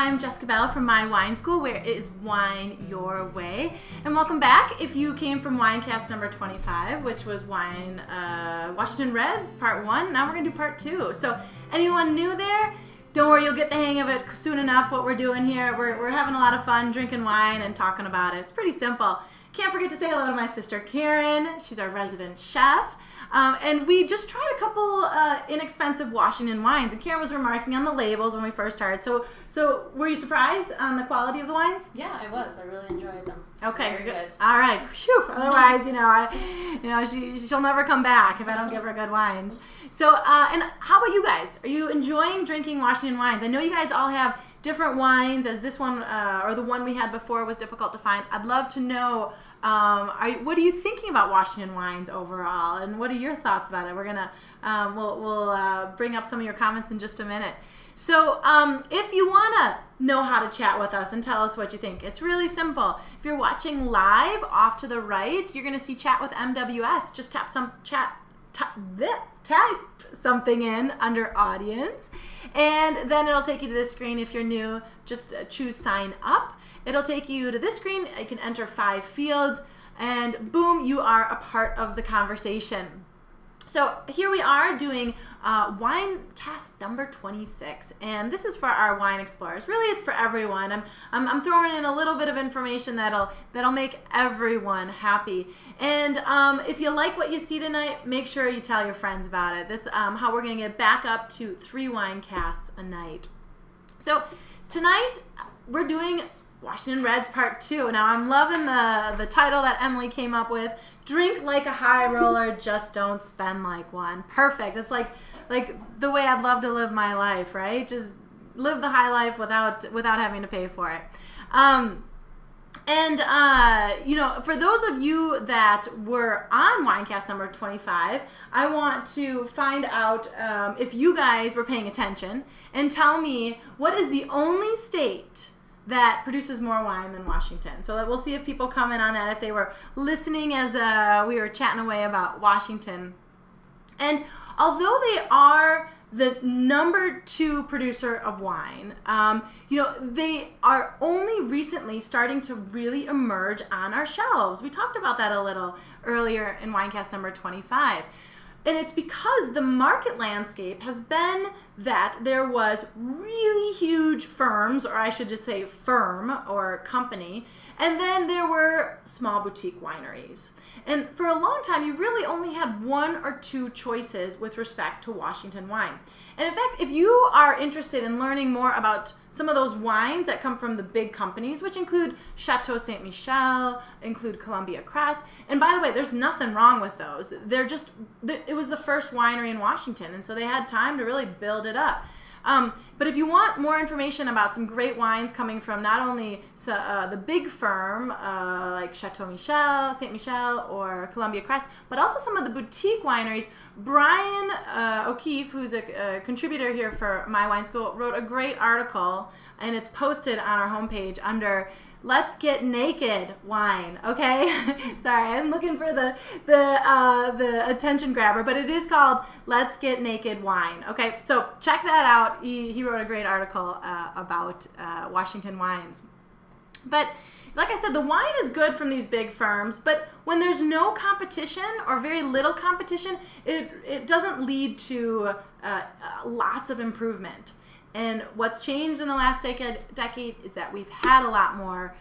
I'm Jessica Bell from My Wine School, where it is wine your way. And welcome back. If you came from WineCAST number 25, which was Washington Reds, part 1, now we're going to do part 2. So anyone new there, don't worry, you'll get the hang of it soon enough what we're doing here. We're having a lot of fun drinking wine and talking about it. It's pretty simple. Can't forget to say hello to my sister Karen. She's our resident chef. And we just tried a couple inexpensive Washington wines, and Karen was remarking on the labels when we first started. So were you surprised on the quality of the wines? Yeah, I was. I really enjoyed them. Okay, Very good. All right. Phew. Otherwise, she'll never come back if I don't give her good wines. So, and how about you guys? Are you enjoying drinking Washington wines? I know you guys all have different wines, as this one or the one we had before was difficult to find. I'd love to know. What are you thinking about Washington wines overall, and what are your thoughts about it? We're gonna we'll bring up some of your comments in just a minute. So if you wanna know how to chat with us and tell us what you think, it's really simple. If you're watching live, off to the right, you're gonna see Chat with MWS. Just type something in under audience, and then it'll take you to this screen. If you're new, just choose sign up. It'll take you to this screen. You can enter 5 fields, and boom, you are a part of the conversation. So here we are doing WineCAST number 26, and this is for our wine explorers. Really, it's for everyone. I'm throwing in a little bit of information that'll make everyone happy. And if you like what you see tonight, make sure you tell your friends about it. This how we're going to get back up to 3 WineCasts a night. So tonight we're doing Washington Reds Part 2. Now I'm loving the title that Emily came up with. Drink like a high roller, just don't spend like one. Perfect. It's like the way I'd love to live my life, right? Just live the high life without having to pay for it. For those of you that were on WineCAST number 25, I want to find out if you guys were paying attention and tell me what is the only state that produces more wine than Washington. So we'll see if people comment on that, if they were listening as we were chatting away about Washington. And although they are the number 2 producer of wine, they are only recently starting to really emerge on our shelves. We talked about that a little earlier in WineCAST number 25. And it's because the market landscape has been that there was really huge firms, or I should just say firm or company, and then there were small boutique wineries. And for a long time, you really only had 1 or 2 choices with respect to Washington wine. And in fact, if you are interested in learning more about some of those wines that come from the big companies, which include Chateau Ste. Michelle, include Columbia Crest, and by the way, there's nothing wrong with those. It was the first winery in Washington, and so they had time to really build it up. But if you want more information about some great wines coming from not only the big firm like Chateau Michelle, Ste. Michelle, or Columbia Crest, but also some of the boutique wineries, Brian O'Keefe, who's a contributor here for My Wine School, wrote a great article, and it's posted on our homepage under Let's Get Naked Wine, okay? Sorry, I'm looking for the attention grabber, but it is called Let's Get Naked Wine, okay? So check that out. He wrote a great article about Washington wines. But like I said, the wine is good from these big firms, but when there's no competition or very little competition, it doesn't lead to lots of improvement. And what's changed in the last decade is that we've had a lot more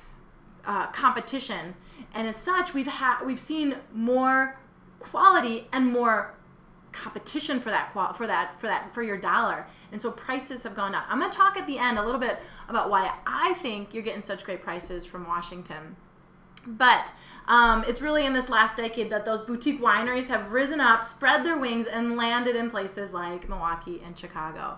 competition, and as such, we've seen more quality and more competition for your dollar, and so prices have gone up. I'm going to talk at the end a little bit about why I think you're getting such great prices from Washington, but it's really in this last decade that those boutique wineries have risen up, spread their wings, and landed in places like Milwaukee and Chicago.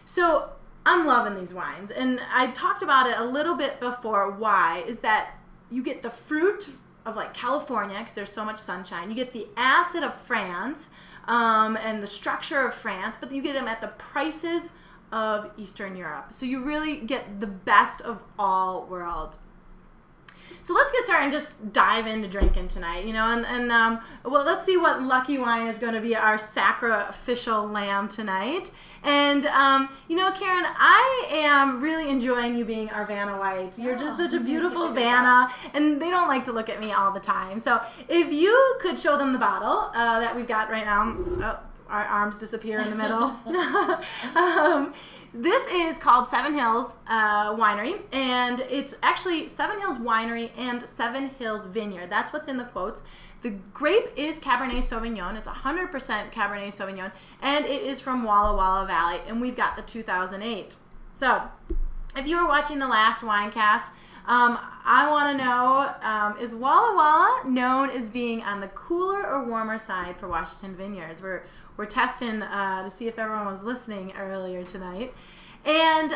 So I'm loving these wines, and I talked about it a little bit before. Why is that? You get the fruit of like California because there's so much sunshine. You get the acid of France and the structure of France, but you get them at the prices of Eastern Europe. So you really get the best of all worlds. So let's get started and just dive into drinking tonight, well, let's see what lucky wine is going to be our sacrificial lamb tonight. And, Karen, I am really enjoying you being our Vanna White. You're just such a beautiful Vanna, and they don't like to look at me all the time. So if you could show them the bottle that we've got right now. Oh, our arms disappear in the middle. This is called Seven Hills Winery, and it's actually Seven Hills Winery and Seven Hills Vineyard. That's what's in the quotes. The grape is Cabernet Sauvignon. It's 100% Cabernet Sauvignon, and it is from Walla Walla Valley, and we've got the 2008. So, if you were watching the last WineCAST, I want to know, is Walla Walla known as being on the cooler or warmer side for Washington vineyards? We're testing to see if everyone was listening earlier tonight. And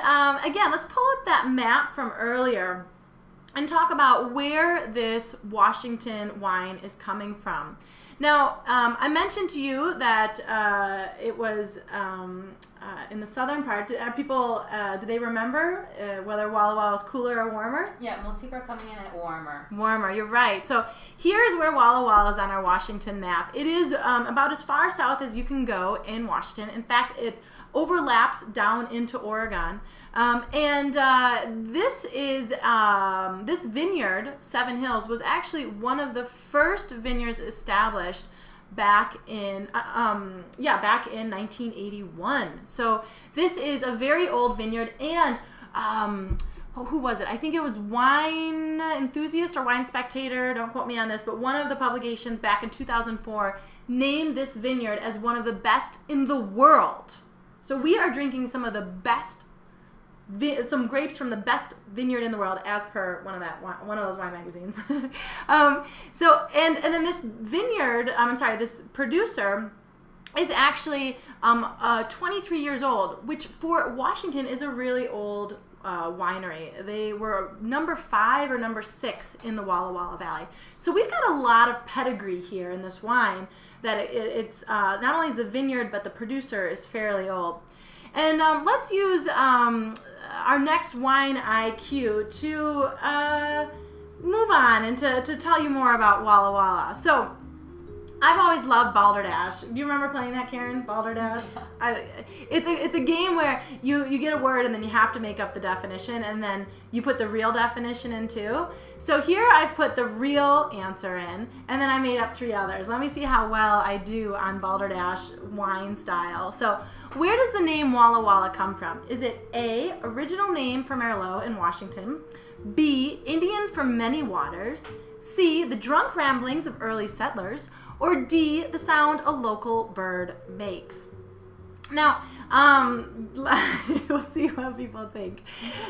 again, let's pull up that map from earlier and talk about where this Washington wine is coming from. Now, I mentioned to you that it was in the southern part. Do they remember whether Walla Walla was cooler or warmer? Yeah, most people are coming in at warmer. Warmer, you're right. So here's where Walla Walla is on our Washington map. It is about as far south as you can go in Washington. In fact, it overlaps down into Oregon. This vineyard, Seven Hills, was actually one of the first vineyards established back in 1981. So this is a very old vineyard, and who was it? I think it was Wine Enthusiast or Wine Spectator, don't quote me on this, but one of the publications back in 2004 named this vineyard as one of the best in the world. So we are drinking some of the best some grapes from the best vineyard in the world, as per one of those wine magazines. And then this vineyard, this producer is actually 23 years old, which for Washington is a really old winery. They were number 5 or number 6 in the Walla Walla Valley. So we've got a lot of pedigree here in this wine. That it's not only is the vineyard, but the producer is fairly old. And let's use our next wine IQ to move on and to tell you more about Walla Walla. So I've always loved Balderdash. Do you remember playing that, Karen? Balderdash? It's a game where you get a word and then you have to make up the definition, and then you put the real definition in too. So here I've put the real answer in, and then I made up 3 others. Let me see how well I do on Balderdash wine style. So where does the name Walla Walla come from? Is it A, original name from Merlot in Washington, B, Indian from many waters, C, the drunk ramblings of early settlers, or D, the sound a local bird makes? Now, we'll see what people think.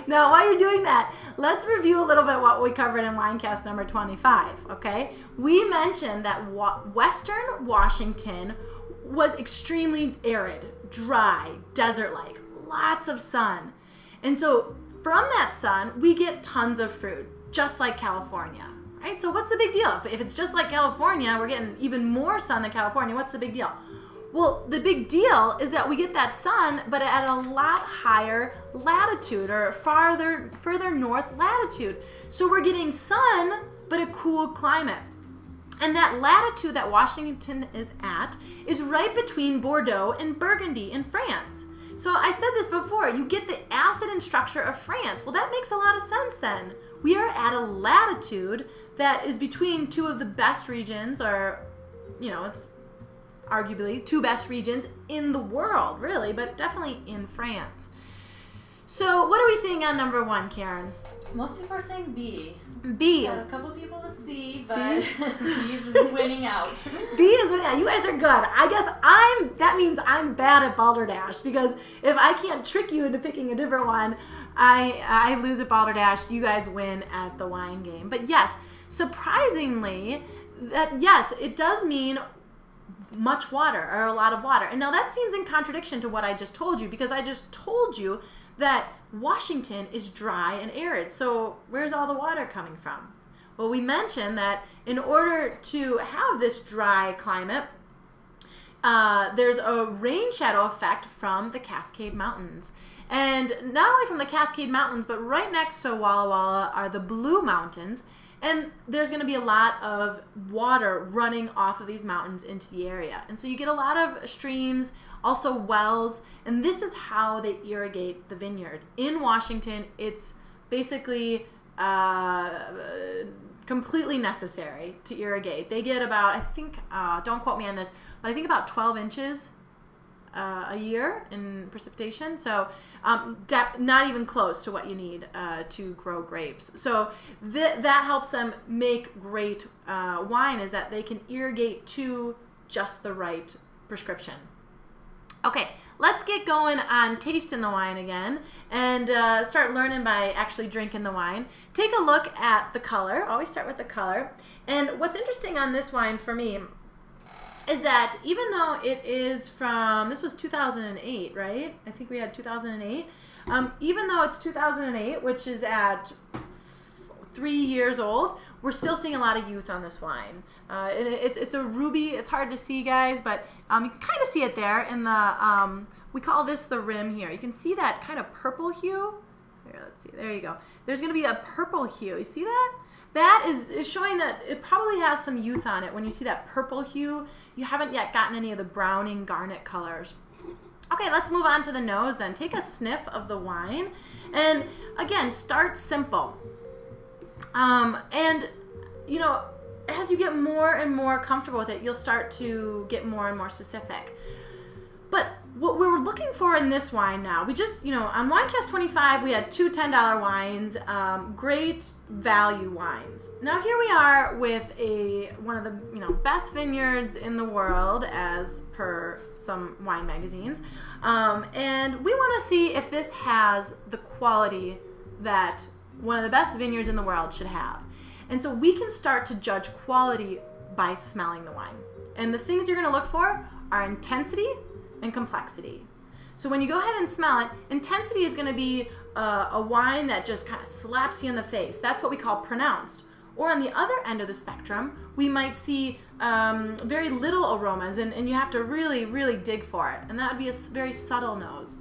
Now, while you're doing that, let's review a little bit what we covered in WineCAST number 25, okay? We mentioned that Western Washington was extremely arid, dry, desert-like, lots of sun. And so from that sun, we get tons of fruit, just like California. Right? So what's the big deal? If it's just like California, we're getting even more sun than California. What's the big deal? Well, the big deal is that we get that sun, but at a lot higher latitude, or further north latitude. So we're getting sun, but a cool climate. And that latitude that Washington is at is right between Bordeaux and Burgundy in France. So I said this before, you get the acid and structure of France. Well, that makes a lot of sense then. We are at a latitude that is between 2 of the best regions, or, it's arguably 2 best regions in the world, really, but definitely in France. So what are we seeing on number 1, Karen? Most people are saying B. B. Got a couple people with C, but B's winning out. B is winning out. You guys are good. I guess that means I'm bad at Balderdash, because if I can't trick you into picking a different one, I lose at Balderdash. You guys win at the wine game. But yes, surprisingly, it does mean much water, or a lot of water. And now that seems in contradiction to what I just told you, because I just told you that Washington is dry and arid. So where's all the water coming from? Well, we mentioned that in order to have this dry climate, there's a rain shadow effect from the Cascade Mountains. And not only from the Cascade Mountains, but right next to Walla Walla are the Blue Mountains. And there's going to be a lot of water running off of these mountains into the area. And so you get a lot of streams, also wells, and this is how they irrigate the vineyard. In Washington, it's basically completely necessary to irrigate. They get about, I think, don't quote me on this, but I think about 12 inches a year in precipitation. So not even close to what you need to grow grapes. So that helps them make great wine, is that they can irrigate to just the right prescription. Okay, let's get going on tasting the wine again and start learning by actually drinking the wine. Take a look at the color. Always start with the color. And what's interesting on this wine for me is that even though it is from, this was 2008, right? I think we had 2008. Even though it's 2008, which is at 3 years old, we're still seeing a lot of youth on this wine. It's a ruby. It's hard to see, guys, but you can kind of see it there in the, we call this the rim here. You can see that kind of purple hue. Here, let's see. There you go. There's going to be a purple hue. You see that? That is showing that it probably has some youth on it. When you see that purple hue, you haven't yet gotten any of the browning garnet colors. Okay, let's move on to the nose then. Take a sniff of the wine. And again, start simple. And, you know, as you get more and more comfortable with it, you'll start to get more and more specific. But what we're looking for in this wine now, we just, on WineCAST 25, we had 2 $10 wines, great value wines. Now here we are with one of the, best vineyards in the world as per some wine magazines. And we want to see if this has the quality that one of the best vineyards in the world should have. And so we can start to judge quality by smelling the wine. And the things you're going to look for are intensity and complexity. So when you go ahead and smell it, intensity is going to be a wine that just kind of slaps you in the face. That's what we call pronounced. Or on the other end of the spectrum, we might see very little aromas, and you have to really, really dig for it. And that would be a very subtle nose.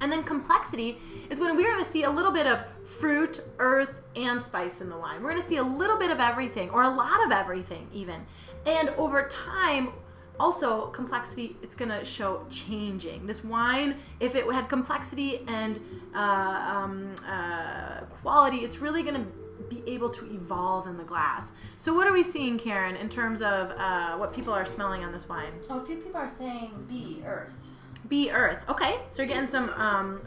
And then complexity is when we're going to see a little bit of fruit, earth, and spice in the wine. We're going to see a little bit of everything, or a lot of everything even. And over time, also complexity, it's going to show changing. This wine, if it had complexity and quality, it's really going to be able to evolve in the glass. So what are we seeing, Karen, in terms of what people are smelling on this wine? Oh, a few people are saying B, earth. B, earth. Okay, so you're getting some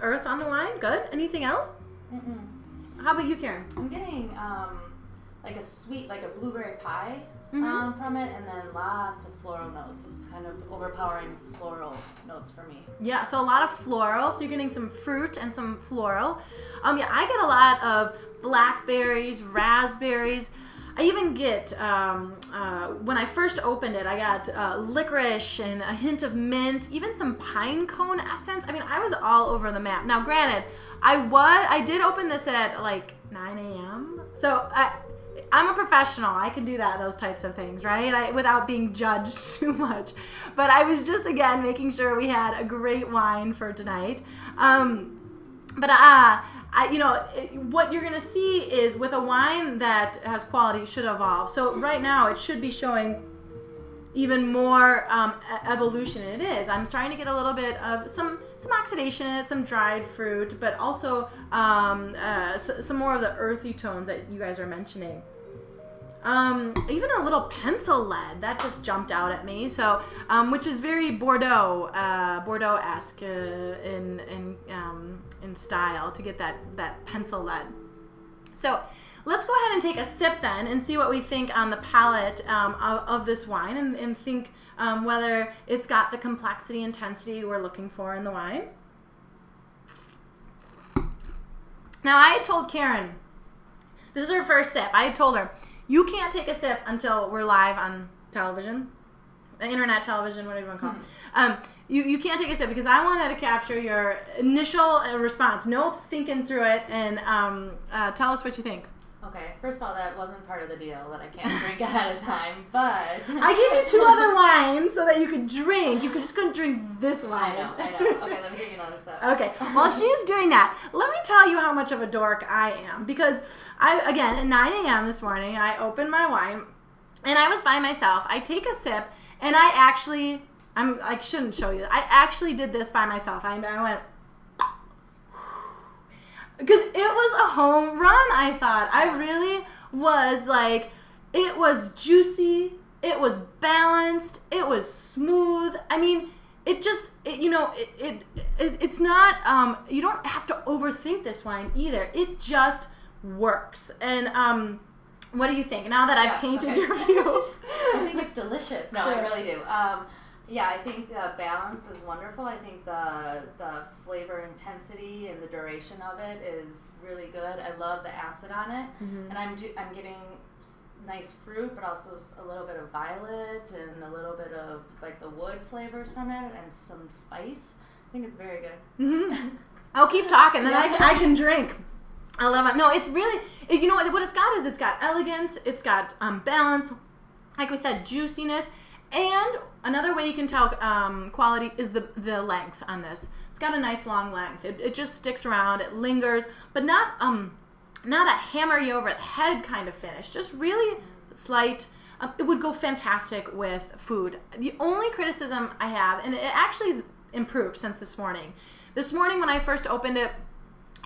earth on the wine. Good. Anything else? Mm-mm. How about you, Karen? I'm getting like a sweet, like a blueberry pie from it, and then lots of floral notes. It's kind of overpowering floral notes for me. Yeah, so a lot of floral. So you're getting some fruit and some floral. Yeah, I get a lot of blackberries, raspberries. I even get, when I first opened it, I got licorice and a hint of mint, even some pine cone essence. I mean, I was all over the map. Now, granted, I did open this at like 9 a.m. So I'm a professional. I can do those types of things, right? Without being judged too much. But I was just, again, making sure we had a great wine for tonight. What you're going to see is with a wine that has quality, it should evolve. So right now it should be showing even more evolution, and it is. I'm starting to get a little bit of some oxidation in it, some dried fruit, but also some more of the earthy tones that you guys are mentioning. Even a little pencil lead that just jumped out at me. So, which is very Bordeaux-esque in style, to get that pencil lead. So, let's go ahead and take a sip then and see what we think on the palate of this wine, and think whether it's got the complexity, intensity we're looking for in the wine. Now, I had told Karen, this is her first sip. I had told her, you can't take a sip until we're live on television, internet television, whatever you want to call it. You can't take a sip because I wanted to capture your initial response. No thinking through it, and tell us what you think. Okay, first of all, that wasn't part of the deal that I can't drink ahead of time, but... I gave you 2 other wines so that you could drink. You just couldn't drink this wine. I know. Okay, let me drink another sip. Okay, while she's doing that, let me tell you how much of a dork I am. Because, again, at 9 a.m. this morning, I opened my wine, and I was by myself. I take a sip, and I shouldn't show you. I actually did this by myself. I went... Because it was a home run, I thought. I really was like, it was juicy, it was balanced, it was smooth. I mean, it just, it's not, you don't have to overthink this wine either. It just works. And what do you think? Now that I've tainted your view. I think it's delicious. No, I really do. Yeah, I think the balance is wonderful. I think the flavor intensity and the duration of it is really good. I love the acid on it, and I'm getting nice fruit, but also a little bit of violet and a little bit of like the wood flavors from it and some spice. I think it's very good. I'll keep talking, and I can drink. I love it. No, it's really, you know what it's got is it's got elegance, it's got balance, like we said, juiciness. And another way you can tell quality is the length on this. It's got a nice long length. It just sticks around. It lingers, but not a hammer you over the head kind of finish. Just really slight. It would go fantastic with food. The only criticism I have, and it actually has improved since this morning. This morning when I first opened it,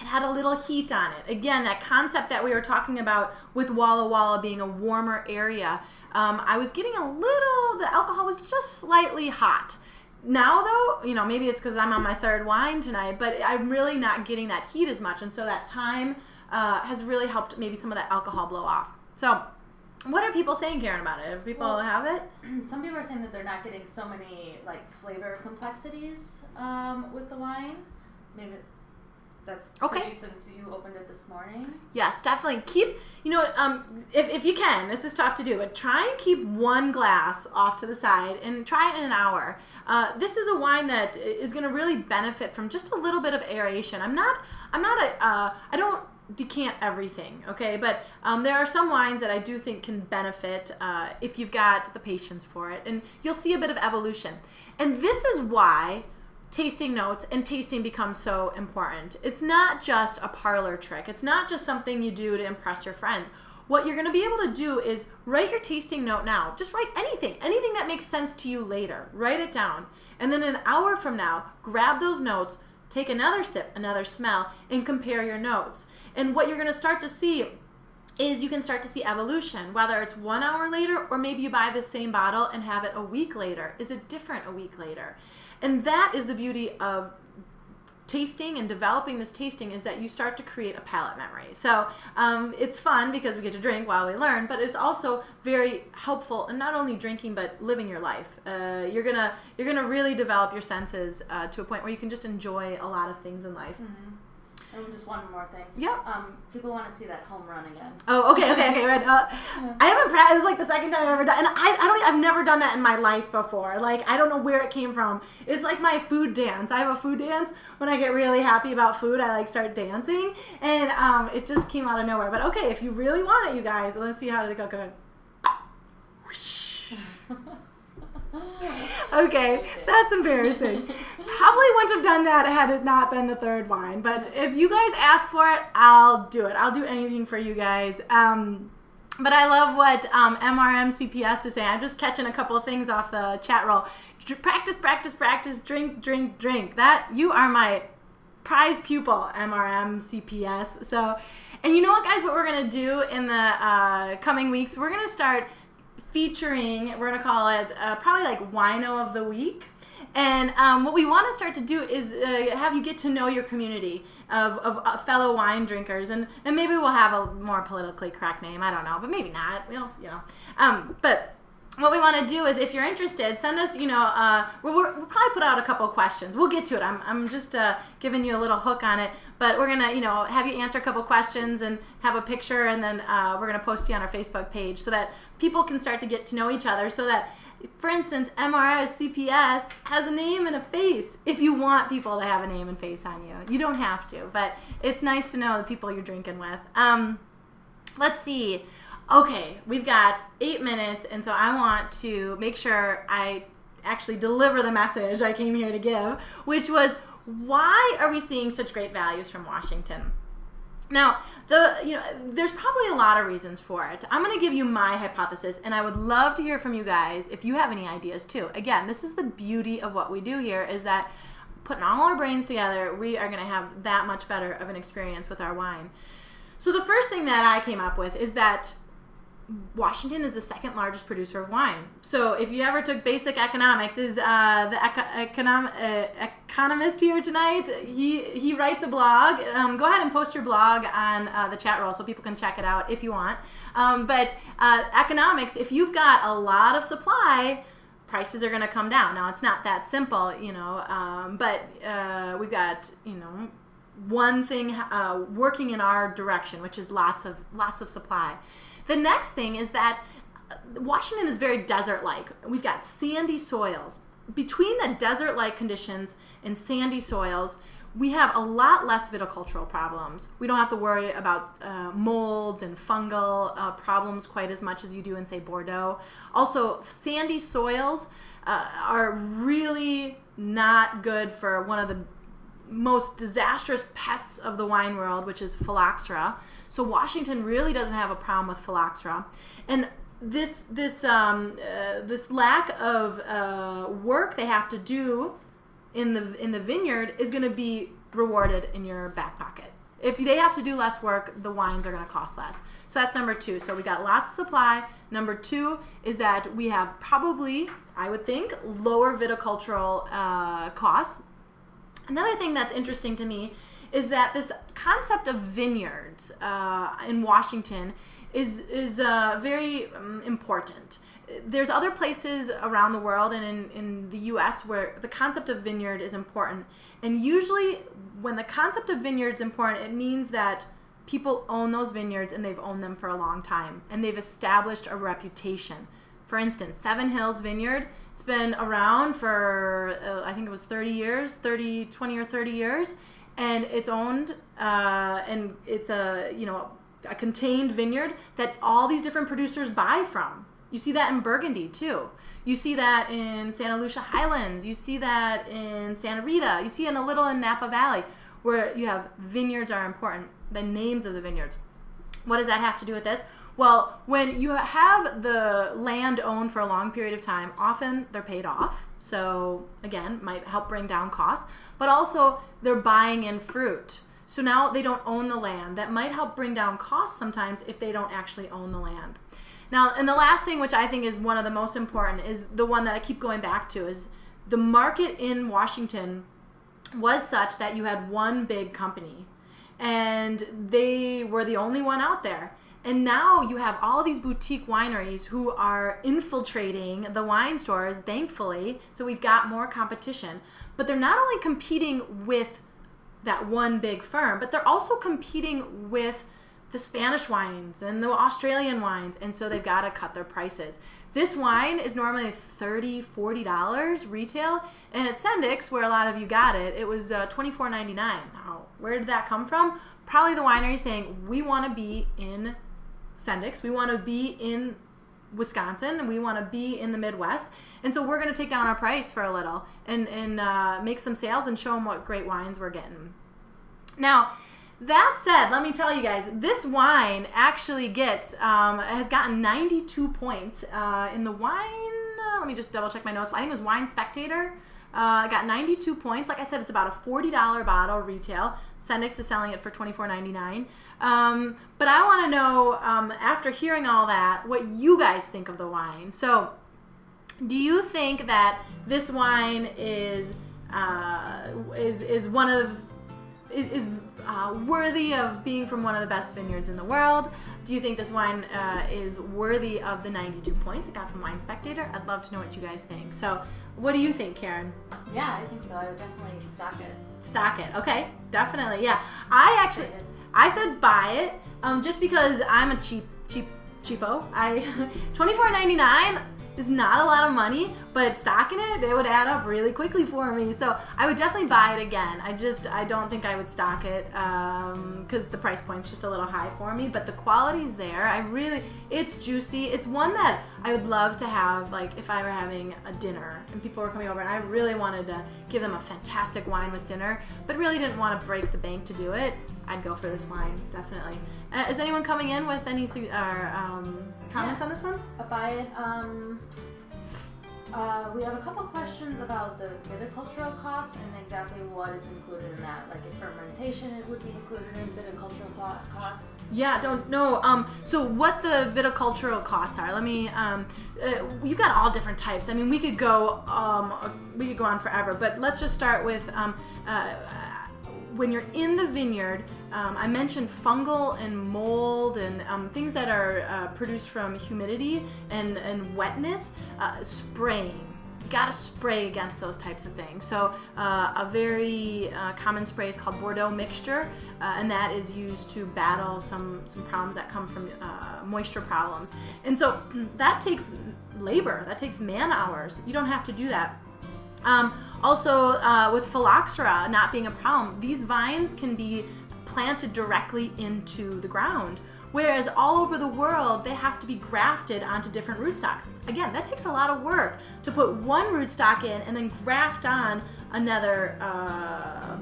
it had a little heat on it. Again, that concept that we were talking about with Walla Walla being a warmer area. I was getting the alcohol was just slightly hot. Now though, maybe it's because I'm on my 3rd wine tonight, but I'm really not getting that heat as much. And so that time has really helped maybe some of that alcohol blow off. So what are people saying, Karen, about it? Do people have it? Some people are saying that they're not getting so many like flavor complexities with the wine. Maybe that's okay since you opened it this morning. Yes, definitely. Keep, if you can, this is tough to do, but try and keep 1 glass off to the side and try it in an hour. This is a wine that is going to really benefit from just a little bit of aeration. I don't decant everything, okay? But there are some wines that I do think can benefit if you've got the patience for it, and you'll see a bit of evolution. And this is why tasting notes and tasting becomes so important. It's not just a parlor trick. It's not just something you do to impress your friends. What you're going to be able to do is write your tasting note now. Just write anything that makes sense to you later. Write it down. And then an hour from now, grab those notes, take another sip, another smell, and compare your notes. And what you're going to start to see is you can start to see evolution, whether it's 1 hour later or maybe you buy the same bottle and have it a week later. Is it different a week later? And that is the beauty of tasting and developing this tasting, is that you start to create a palate memory. So it's fun because we get to drink while we learn, but it's also very helpful in not only drinking but living your life. You're gonna really develop your senses to a point where you can just enjoy a lot of things in life. And just one more thing. Yep. People want to see that home run again. Oh, okay, right. I haven't practiced. It was like the second time I've ever done, and I've never done that in my life before. Like, I don't know where it came from. It's like my food dance. I have a food dance. When I get really happy about food, I like start dancing, and it just came out of nowhere. But okay, if you really want it, you guys, let's see how did it go. Good. Okay, that's embarrassing. Probably wouldn't have done that had it not been the 3rd wine. But if you guys ask for it, I'll do it. I'll do anything for you guys. But I love what MRM CPS is saying. I'm just catching a couple of things off the chat roll. Practice, practice, practice. Drink, drink, drink. That you are my prize pupil, MRM CPS. So, and you know what, guys? What we're gonna do in the coming weeks? We're gonna start featuring, we're going to call it probably like Wino of the Week. And what we want to start to do is have you get to know your community of fellow wine drinkers. And maybe we'll have a more politically correct name. I don't know, but maybe not. But what we want to do is, if you're interested, send us, we'll probably put out a couple of questions. We'll get to it. I'm just giving you a little hook on it. But we're going to, have you answer a couple questions and have a picture, and then we're going to post you on our Facebook page so that people can start to get to know each other, so that, for instance, MRS CPS has a name and a face. If you want people to have a name and face on you, you don't have to, but it's nice to know the people you're drinking with. Let's see. Okay, we've got 8 minutes, and so I want to make sure I actually deliver the message I came here to give, which was, why are we seeing such great values from Washington? Now, there's probably a lot of reasons for it. I'm going to give you my hypothesis, and I would love to hear from you guys if you have any ideas too. Again, this is the beauty of what we do here, is that putting all our brains together, we are going to have that much better of an experience with our wine. So the first thing that I came up with is that Washington is the second largest producer of wine. So if you ever took basic economics, is the economist here tonight? He writes a blog. Go ahead and post your blog on the chat roll so people can check it out if you want. But economics, if you've got a lot of supply, prices are going to come down. Now, it's not that simple, but we've got, one thing working in our direction, which is lots of supply. The next thing is that Washington is very desert-like. We've got sandy soils. Between the desert-like conditions and sandy soils, we have a lot less viticultural problems. We don't have to worry about molds and fungal problems quite as much as you do in, say, Bordeaux. Also, sandy soils are really not good for one of the most disastrous pests of the wine world, which is phylloxera. So Washington really doesn't have a problem with phylloxera, and this lack of work they have to do in the vineyard is going to be rewarded in your back pocket. If they have to do less work, the wines are going to cost less. So that's number 2. So we got lots of supply. Number 2 is that we have probably, I would think, lower viticultural costs. Another thing that's interesting to me is that this concept of vineyards in Washington is very important. There's other places around the world and in the U.S. where the concept of vineyard is important. And usually when the concept of vineyard is important, it means that people own those vineyards and they've owned them for a long time and they've established a reputation. For instance, Seven Hills Vineyard, it's been around for, I think it was 20 or 30 years. And it's owned, and it's a contained vineyard that all these different producers buy from. You see that in Burgundy too. You see that in Santa Lucia Highlands. You see that in Santa Rita. You see it a little in Napa Valley, where you have vineyards are important. The names of the vineyards. What does that have to do with this? Well, when you have the land owned for a long period of time, often they're paid off. So again, might help bring down costs, but also they're buying in fruit. So now they don't own the land. That might help bring down costs sometimes if they don't actually own the land. Now, and the last thing, which I think is one of the most important, is the one that I keep going back to, is the market in Washington was such that you had one big company and they were the only one out there. And now you have all these boutique wineries who are infiltrating the wine stores, thankfully, so we've got more competition. But they're not only competing with that one big firm, but they're also competing with the Spanish wines and the Australian wines, and so they've got to cut their prices. This wine is normally $30, $40 retail, and at Sendik's, where a lot of you got it, it was $24.99. Now, where did that come from? Probably the winery saying, we want to be in Sendik's, we want to be in Wisconsin, and we want to be in the Midwest, and so we're going to take down our price for a little and make some sales and show them what great wines we're getting. Now, that said, let me tell you guys, this wine actually has gotten 92 points in the wine. Let me just double check my notes. I think it was Wine Spectator. Got 92 points. Like I said, it's about a $40 bottle retail. Sendik's is selling it for $24.99. But I want to know, after hearing all that, what you guys think of the wine. So, do you think that this wine is worthy of being from one of the best vineyards in the world? Do you think this wine is worthy of the 92 points it got from Wine Spectator? I'd love to know what you guys think. So, what do you think, Karen? Yeah, I think so. I would definitely stock it. Stock it. Okay, definitely. Yeah, I said buy it just because I'm a cheapo. $24.99. is not a lot of money, but stocking it would add up really quickly for me. So I would definitely buy it again. I don't think I would stock it because the price point's just a little high for me, but the quality's there. It's juicy. It's one that I would love to have, like if I were having a dinner and people were coming over and I really wanted to give them a fantastic wine with dinner, but really didn't want to break the bank to do it. I'd go for this wine, definitely. Is anyone coming in with any comments on this one? I'll buy it. We have a couple questions about the viticultural costs and exactly what is included in that. Like if fermentation, it would be included in viticultural costs. Yeah, don't know. So what the viticultural costs are? Let me. You got all different types. I mean, we could go on forever, but let's just start with. When you're in the vineyard, I mentioned fungal and mold and things that are produced from humidity and wetness, spraying. You gotta spray against those types of things. So a very common spray is called Bordeaux mixture, and that is used to battle some problems that come from moisture problems. And so that takes labor, that takes man hours. You don't have to do that. Also, with phylloxera not being a problem, these vines can be planted directly into the ground, whereas all over the world they have to be grafted onto different rootstocks. Again, that takes a lot of work to put one rootstock in and then graft on another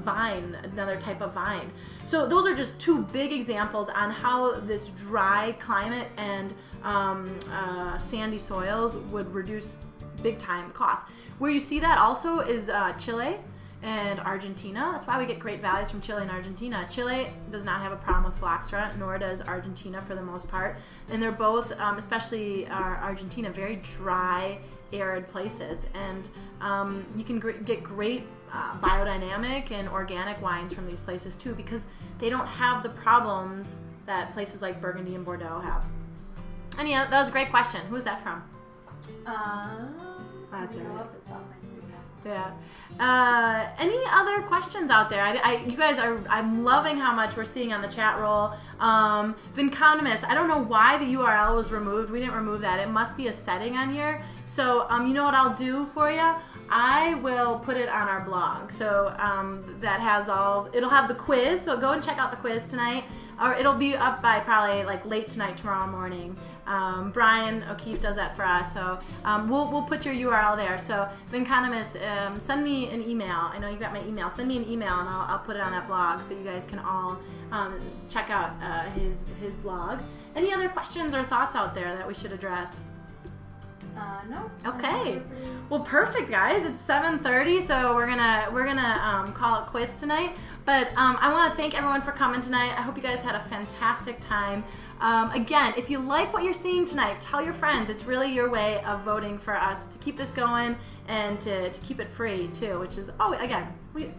vine, another type of vine. So those are just two big examples on how this dry climate and sandy soils would reduce big time costs. Where you see that also is Chile and Argentina. That's why we get great values from Chile and Argentina. Chile does not have a problem with phylloxera, nor does Argentina for the most part. And they're both, especially Argentina, very dry, arid places. And you can get great biodynamic and organic wines from these places too, because they don't have the problems that places like Burgundy and Bordeaux have. And yeah, that was a great question. Who is that from? That's right. Yeah. Any other questions out there? You guys I'm loving how much we're seeing on the chat roll. Vinconomist, I don't know why the URL was removed. We didn't remove that. It must be a setting on here. So, you know what I'll do for you? I will put it on our blog. So, that has it'll have the quiz. So go and check out the quiz tonight. Or it'll be up by probably like late tonight, tomorrow morning. Brian O'Keefe does that for us, so we'll put your URL there. So, Vinconomist, send me an email. I know you got my email. Send me an email, and I'll put it on that blog, so you guys can all check out his blog. Any other questions or thoughts out there that we should address? No. Okay. Well, perfect, guys. It's 7:30, so we're gonna call it quits tonight. But I want to thank everyone for coming tonight. I hope you guys had a fantastic time. Again, if you like what you're seeing tonight, tell your friends. It's really your way of voting for us to keep this going and to keep it free too, which is, again,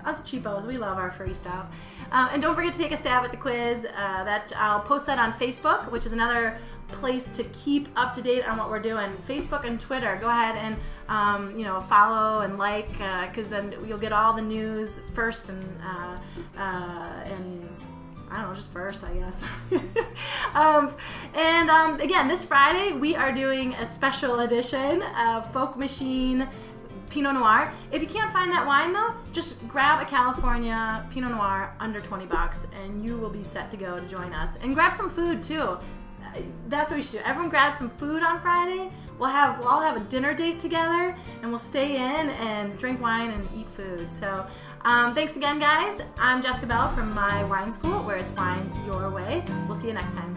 us cheapos, we love our free stuff. And don't forget to take a stab at the quiz. I'll post that on Facebook, which is another place to keep up to date on what we're doing. Facebook and Twitter. Go ahead and follow and like, because then you'll get all the news first and I don't know, just first, I guess. Again, this Friday we are doing a special edition of Folk Machine Pinot Noir. If you can't find that wine though, just grab a California Pinot Noir under $20 and you will be set to go to join us. And grab some food too. That's what we should do. Everyone grab some food on Friday. We'll all have a dinner date together and we'll stay in and drink wine and eat food. So thanks again, guys. I'm Jessica Bell from my wine school, where it's wine your way. We'll see you next time.